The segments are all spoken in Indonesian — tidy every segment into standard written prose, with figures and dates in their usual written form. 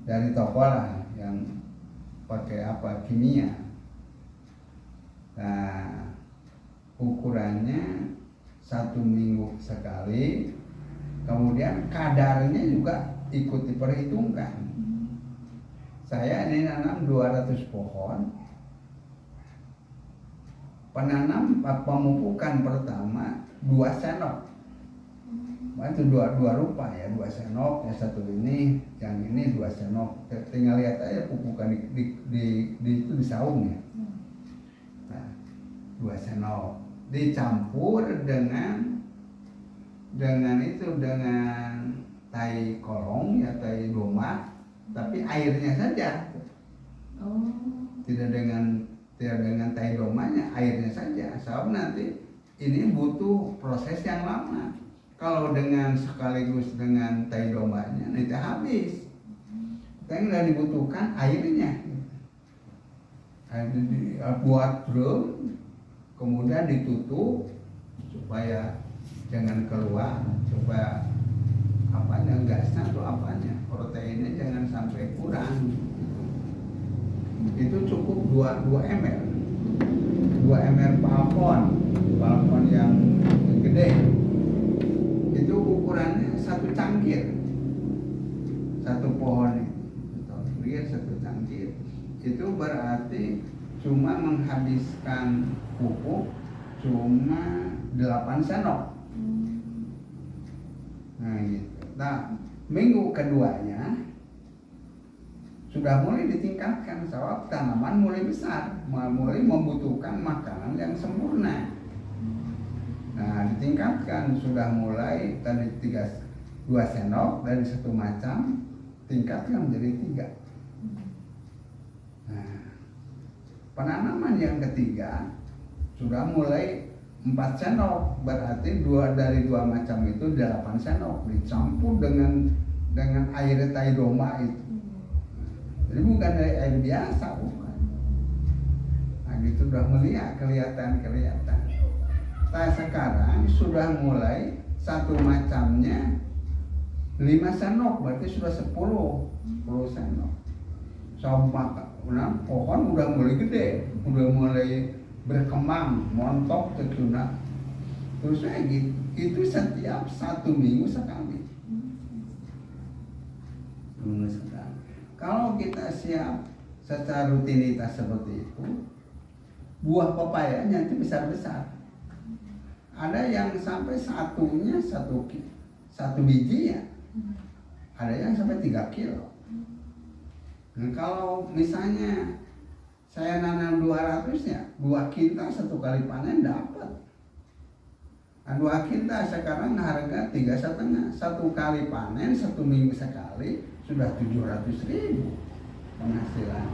dari toko lah yang pakai apa kimia. Nah, ukurannya 1 minggu sekali, kemudian kadarnya juga ikut diperhitungkan. Saya ini nanam 200 pohon, penanam pemupukan pertama 2 sendok. Itu dua rupa ya, 2 sendok, yang satu ini, yang ini 2 sendok. Tinggal lihat aja pupukan itu di saung ya. Nah, 2 sendok dicampur dengan tai kolong ya, tai domba, tapi airnya saja. Tidak dengan tai domanya, airnya saja. Sebab nanti ini butuh proses yang lama. Kalau dengan sekaligus dengan tai dombanya nanti habis. Yang nggak dibutuhkan airnya. Buat drum, kemudian ditutup supaya jangan keluar, supaya apanya gasnya atau apanya proteinnya jangan sampai kurang. Itu cukup 2 ml 2 ml balkon yang gede. Itu ukurannya 1 cangkir, 1 pohon itu 1 cangkir. Itu berarti cuma menghabiskan pupuk cuma 8 sendok. Nah gitu. Nah, minggu keduanya sudah mulai ditingkatkan, sebab tanaman mulai besar, mulai membutuhkan makanan yang sempurna. Nah, ditingkatkan, sudah mulai tadi 2 sendok dari 1 macam, tingkatkan menjadi 3. Nah, penanaman yang ketiga sudah mulai 4 sendok, berarti dari 2 macam itu 8 sendok dicampur dengan air tai domba itu. Jadi bukan dari air biasa, bukan. Nah, itu sudah kelihatan. Nah, sekarang sudah mulai 1 macamnya 5 sendok, berarti sudah 10 sendok. Pohon udah mulai gede, udah mulai berkembang, montok tertuna. Terus gitu. Itu setiap 1 minggu sekali. Kalau kita siap secara rutinitas seperti itu, buah pepaya nanti besar-besar. Ada yang sampai satunya 1 biji ya. Ada yang sampai 3 kilo. Nah, kalau misalnya saya nanam 200 ya, 2 kintal 1 kali panen dapat. Nah, 2 kintal sekarang harga 3,5. 1 kali panen 1 minggu sekali sudah 700.000 penghasilan.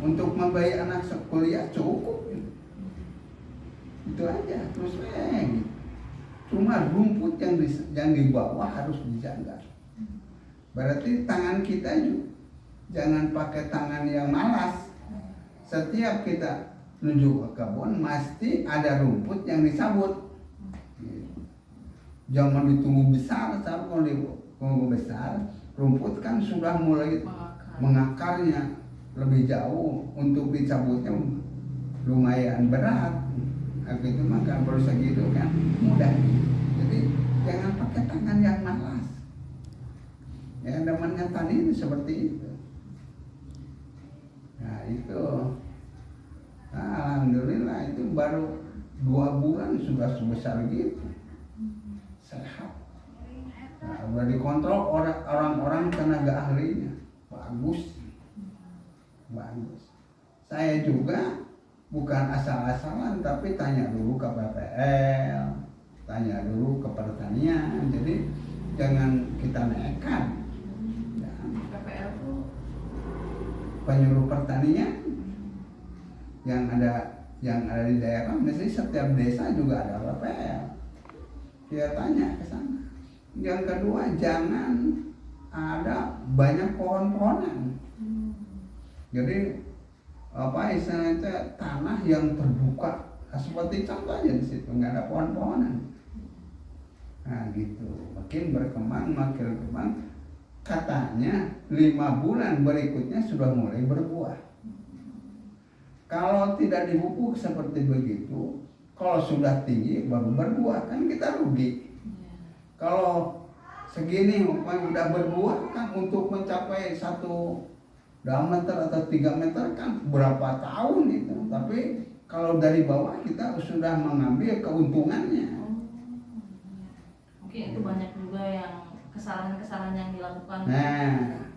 Untuk membayar anak kuliah cukup. Itu aja. Terus gitu. Cuma rumput yang di bawah harus dijaga. Berarti tangan kita juga jangan pakai tangan yang malas. Setiap kita menuju ke kebun mesti ada rumput yang disabut. Jangan ditunggu besar, kalau ditunggu besar rumput kan sudah mulai mengakarnya lebih jauh, untuk dicabutnya lumayan berat. Itu maka baru segitu kan mudah. Jadi jangan pakai tangan yang malas. Ya, namanya tani seperti itu. Nah itu, nah, alhamdulillah itu baru 2 bulan sudah sebesar gitu, sehat. Nah, udah dikontrol orang-orang tenaga ahlinya, bagus. Saya juga bukan asal-asalan, tapi tanya dulu ke PPL, tanya dulu ke pertanian. Jadi jangan kita nekat. Ya. PPL itu Penyuluh pertanian yang ada di daerah, misalnya setiap desa juga ada PPL. Kita tanya ke sana. Yang kedua, jangan ada banyak pohon-pohonan. Jadi istilahnya tanah yang terbuka, seperti contohnya di situ nggak ada pohon-pohonan. Nah gitu, makin berkembang. katanya 5 bulan berikutnya sudah mulai berbuah. Kalau tidak dipupuk seperti begitu, kalau sudah tinggi baru berbuah, kan kita rugi. Kalau segini udah berbuah kan untuk mencapai 1 meter atau 3 meter kan berapa tahun itu. Tapi kalau dari bawah kita sudah mengambil keuntungannya. Mungkin itu banyak juga yang kesalahan-kesalahan yang dilakukan. Nah,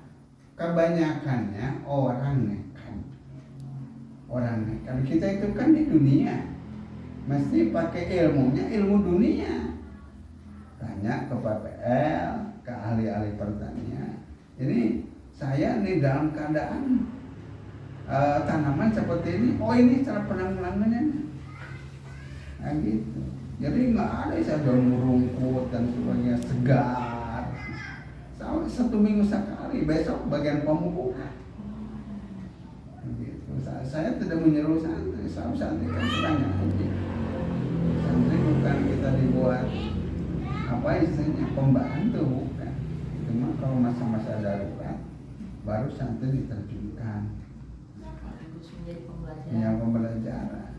kebanyakannya orang nekat. Kita itu kan di dunia, mesti pakai ilmunya, ilmu dunia. Tanya ke PPL, ke ahli-ahli pertanian. Ini saya nih dalam keadaan tanaman seperti ini. Oh, ini cara penanggulangannya. Nah gitu. Jadi nggak ada saya daun rumput dan sebagainya, segar. 1 minggu sekali, besok bagian pemupukan. Gitu. Saya tidak menyuruh santri, santri kan sedangnya aja. Santri bukan kita dibuat apa istilahnya pembantu, bukan. Cuma kalau masa-masa darurat baru santri diterjunkan. Menjadi pembelajaran. Ya, pembelajaran.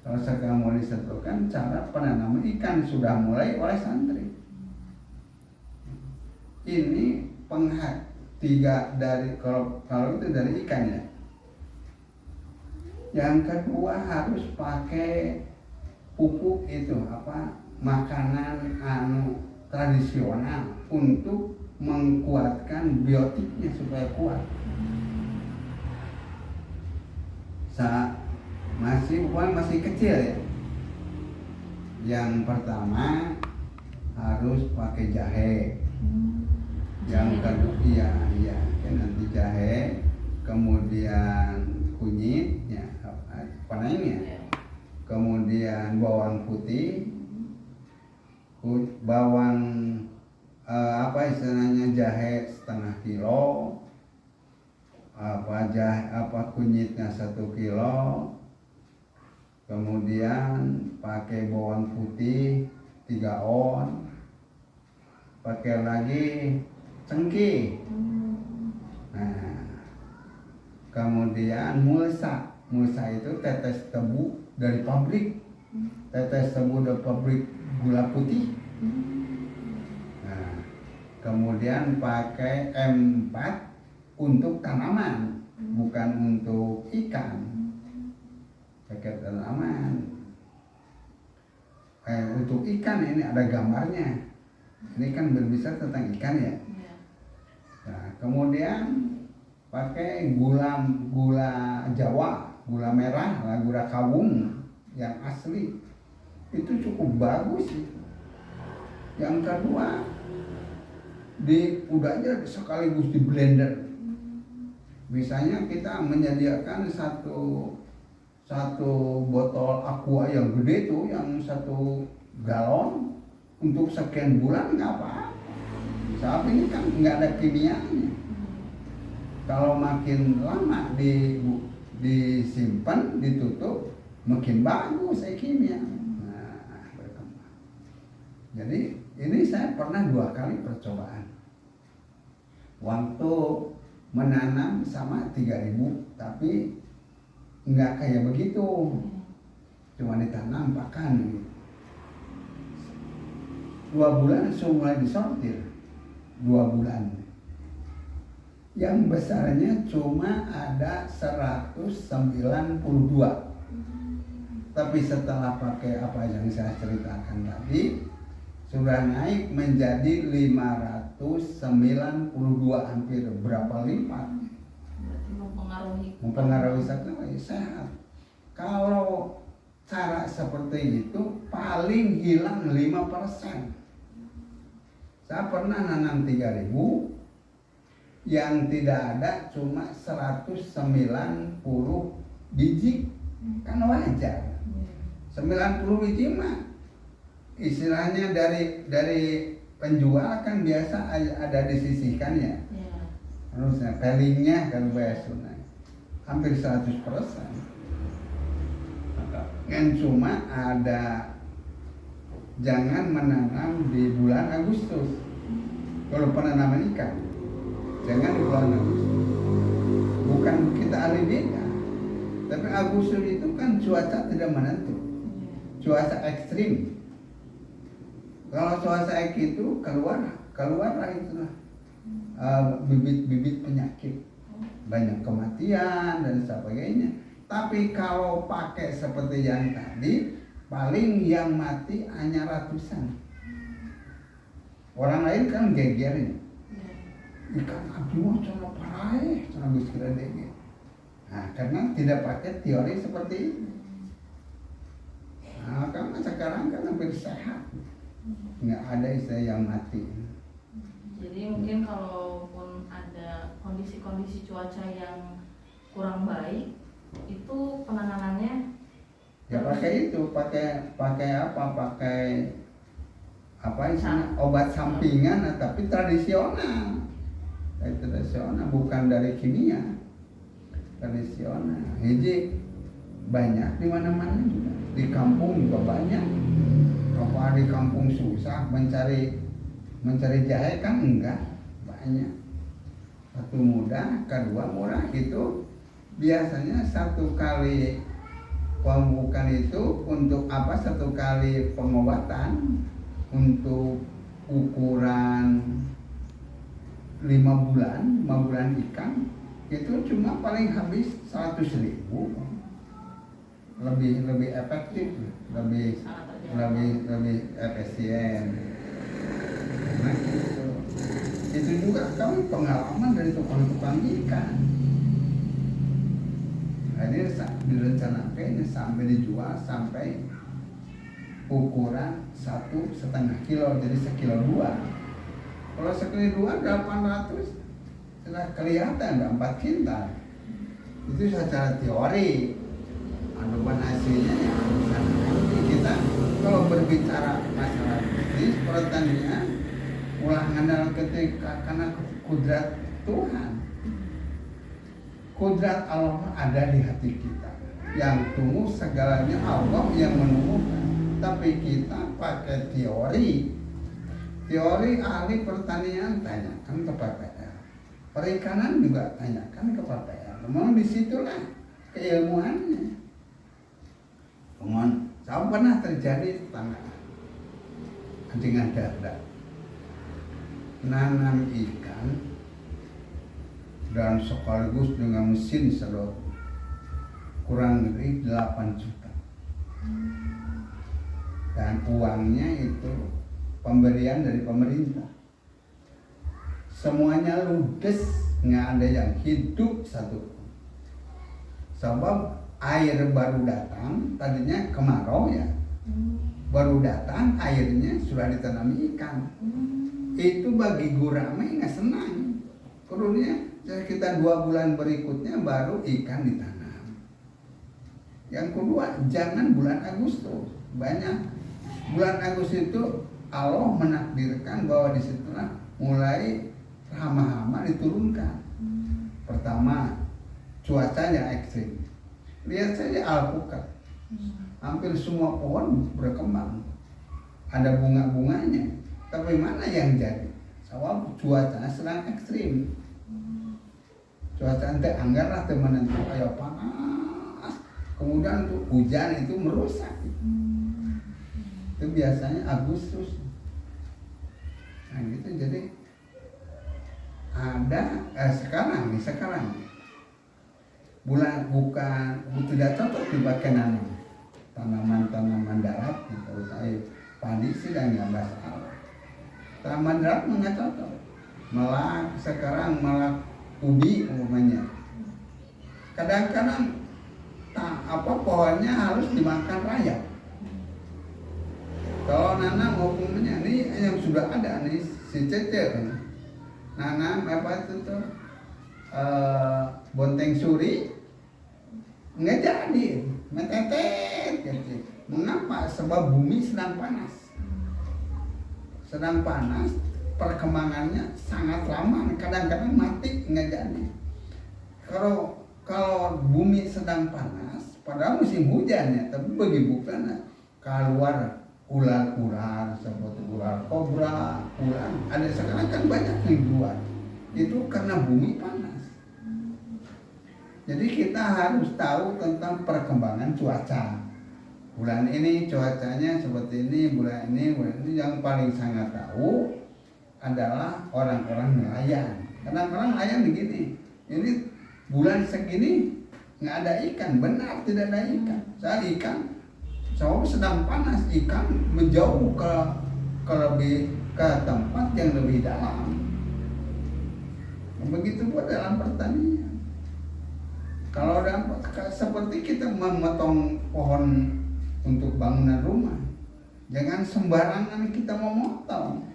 Kalau sekarang mau disetukan cara penanaman ikan sudah mulai oleh santri. Ini 3 dari kalau itu dari ikan ya. Yang kedua harus pakai pupuk itu makanan tradisional untuk menguatkan biotiknya supaya kuat. Masih kecil ya. Yang pertama harus pakai jahe. Yang kedua iya kan nanti jahe, kemudian kunyit ya, kemudian bawang putih, bawang istilahnya jahe 1/2 kilo, kunyitnya 1 kilo, kemudian pakai bawang putih 3 on, pakai lagi cengkeh. Nah, kemudian mulsa itu tetes tebu dari pabrik, gula putih. Nah, kemudian pakai M4 untuk tanaman, bukan untuk ikan. Pakai tanaman. Untuk ikan ini ada gambarnya. Ini kan berbicara tentang ikan ya. Nah, kemudian pakai gula Jawa, gula merah, gula kawung yang asli. Itu cukup bagus sih. Yang kedua, udah aja sekaligus di blender. Misalnya kita menyediakan satu botol aqua yang gede tuh, yang 1 galon untuk sekian bulan nggak apa-apa. Saat ini kan nggak ada kimianya. Kalau makin lama disimpan, ditutup, makin bagus kimia. Nah, berkembang. Jadi ini saya pernah 2 kali percobaan. Waktu menanam sama 3.000, tapi nggak kayak begitu. Cuma ditanam pakan gitu. 2 bulan sudah mulai disortir. 2 bulan. Yang besarnya cuma ada 192. Tapi setelah pakai apa yang saya ceritakan tadi, sudah naik menjadi 592, hampir berapa lipat. Mempengaruhi sekali, sehat. Kalau cara seperti itu paling hilang 5%. Saya pernah nanam 3.000, yang tidak ada cuma 190 biji, kan wajar. 90 biji mah istilahnya dari penjual kan biasa ada disisihkan ya. Harusnya pelingnya kan biasa hampir 100%. Kan cuma ada jangan menanam di bulan Agustus kalau penanaman ikan. Jangan di bulan Agustus. Bukan kita ahli beda, tapi Agustus itu kan cuaca tidak menentu, cuaca ekstrim. Kalau cuaca ekstrim itu keluarlah itulah bibit-bibit penyakit, banyak kematian dan sebagainya. Tapi kalau pakai seperti yang tadi, paling yang mati hanya ratusan. Orang lain kan gegernya. Ikan abdi mah cara parai, cara geus kira dege. Nah, karena tidak pakai teori seperti itu. Nah, karena sekarang kan hampir sehat, nggak ada istilah yang mati. Jadi mungkin kalaupun ada kondisi-kondisi cuaca yang kurang baik, itu penanganannya Ya pakai itu, pakai apa istilahnya, obat sampingan, tapi tradisional. Tradisional, bukan dari kimia, tradisional. Jadi banyak di mana-mana juga, di kampung juga banyak. Apa di kampung susah mencari jahe kan enggak, banyak. Satu mudah, kedua murah. Itu biasanya satu kali pemupukan itu untuk apa? Satu kali pengobatan untuk ukuran 5 bulan ikan itu cuma paling habis 100.000. Lebih efektif, lebih efisien. Nah, itu juga kami pengalaman dari tukang-tukang ikan. Ini direncanakan sampai dijual sampai ukuran 1,5 kilo, jadi 1,2 kilo. Kalau 1,2 kilo 800, sudah kelihatan ada 4 kintal. Itu secara teori. Adapun hasilnya ya urusan nanti. Kita kalau berbicara masalah bisnis pertanian, ulah ngandal ketika karena kudrat Tuhan. Kudrat Allah ada di hati kita. Yang tumbuh segalanya Allah yang menumbuhkan. Tapi kita pakai teori ahli pertanian, tanyakan ke PPL. Perikanan juga tanyakan ke PPL. Memang disitulah keilmuannya. Kemudian saya pernah terjadi tetangga dengan dadak nanam ikan dan sekaligus dengan mesin sedot kurang lebih 8 juta. Dan uangnya itu pemberian dari pemerintah. Semuanya ludes, nggak ada yang hidup satu. Sebab air baru datang, tadinya kemarau ya, baru datang airnya sudah ditanami ikan. Itu bagi gurame nggak senang. Kemudian sekitar 2 bulan berikutnya baru ikan ditanam. Yang kedua, jangan bulan Agustus. Banyak bulan Agustus itu Allah menakdirkan bahwa disitulah mulai hama-hama diturunkan. Pertama, cuacanya ekstrim. Lihat saja alpukat, hampir semua pohon berkembang, ada bunga-bunganya, tapi mana yang jadi? Sebab cuaca sedang ekstrim. Cuaca ente anggarlah menentu, ayo panas, kemudian tuh hujan itu merusak. Itu biasanya Agustus. Nah gitu, jadi ada sekarang bulan bukan tidak cocok dipakai nanam tanaman darat gitu. Saya padi sih dan nggak masalah. Tanaman darat nggak cocok. Sekarang malah ubi umpamanya. Kadang-kadang pohonnya harus dimakan rayap. Kalau nanam umpamanya ini yang sudah ada nih si Cece nanam apa itu tuh bonteng suri nggak jadi, metetet gitu. Mengapa? Sebab bumi sedang panas, perkembangannya sangat lama, kadang-kadang mati nggak jadi. Kalau bumi sedang panas, padahal musim hujan ya, tapi bagi bukan keluar ular seperti ular kobra, ular ada sekarang kan banyak yang keluar itu karena bumi panas. Jadi kita harus tahu tentang perkembangan cuaca. Bulan ini cuacanya seperti ini, bulan ini. Yang paling sangat tahu adalah orang-orang nelayan. Karena orang nelayan begini, ini bulan segini nggak ada ikan, benar tidak ada ikan. Saya ikan, soalnya sedang panas, ikan menjauh ke tempat yang lebih dalam. Begitu pun dalam pertanian. Kalau seperti kita memotong pohon untuk bangunan rumah, jangan sembarangan kita memotong.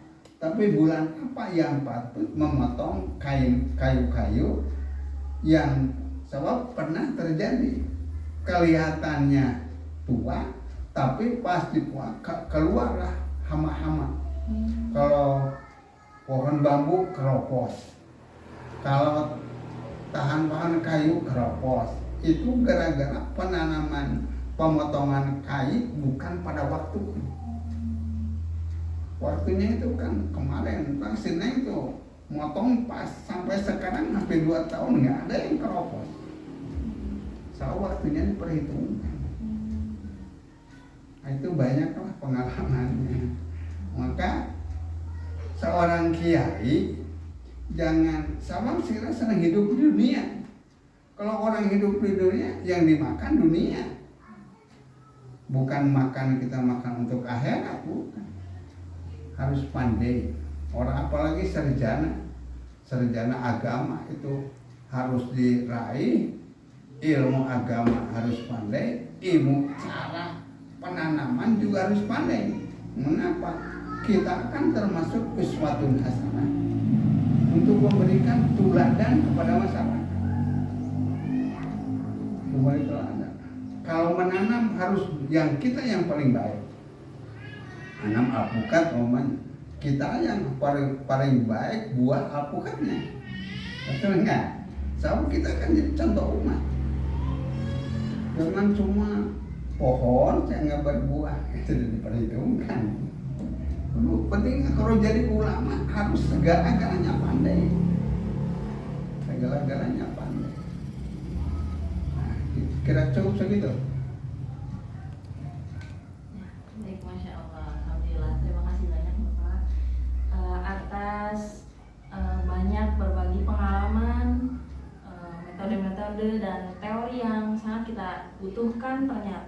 Tapi bulan apa yang patut memotong kayu-kayu yang sebab pernah terjadi kelihatannya tua, tapi pasti tua keluarlah hama-hama. Kalau pohon bambu keropos, kalau tahan kayu keropos, itu gara-gara penanaman pemotongan kayu bukan pada waktunya. Waktunya itu kan kemarin, vaksinnya itu motong pas, sampai sekarang hampir 2 tahun nggak ada yang keropos. So waktunya diperhitungkan. Nah, itu banyaklah pengalamannya. Maka seorang kiai jangan sama sekali senang hidup di dunia. Kalau orang hidup di dunia, yang dimakan dunia. Bukan makan kita makan untuk akhirat, bukan. Harus pandai. Orang apalagi sarjana agama itu harus diraih. Ilmu agama harus pandai, ilmu cara penanaman juga harus pandai. Mengapa? Kita kan termasuk uswatun hasanah untuk memberikan teladan kepada masyarakat. Memberi teladan. Kalau menanam harus yang kita yang paling baik. Tanam alpukat omanya. Kita yang paling baik buah alpukatnya. Betul enggak? Sebab kita kan jadi contoh umat. Jangan cuma pohon saya nggak berbuah, itu diperhitungkan. Penting kalau jadi ulama harus segala-galanya pandai. Segala-galanya pandai. Nah, kira cukup segitu. Ya, baik, Masya Allah. Alhamdulillah, terima kasih banyak Bapak atas banyak berbagi pengalaman, metode-metode dan teori yang sangat kita butuhkan ternyata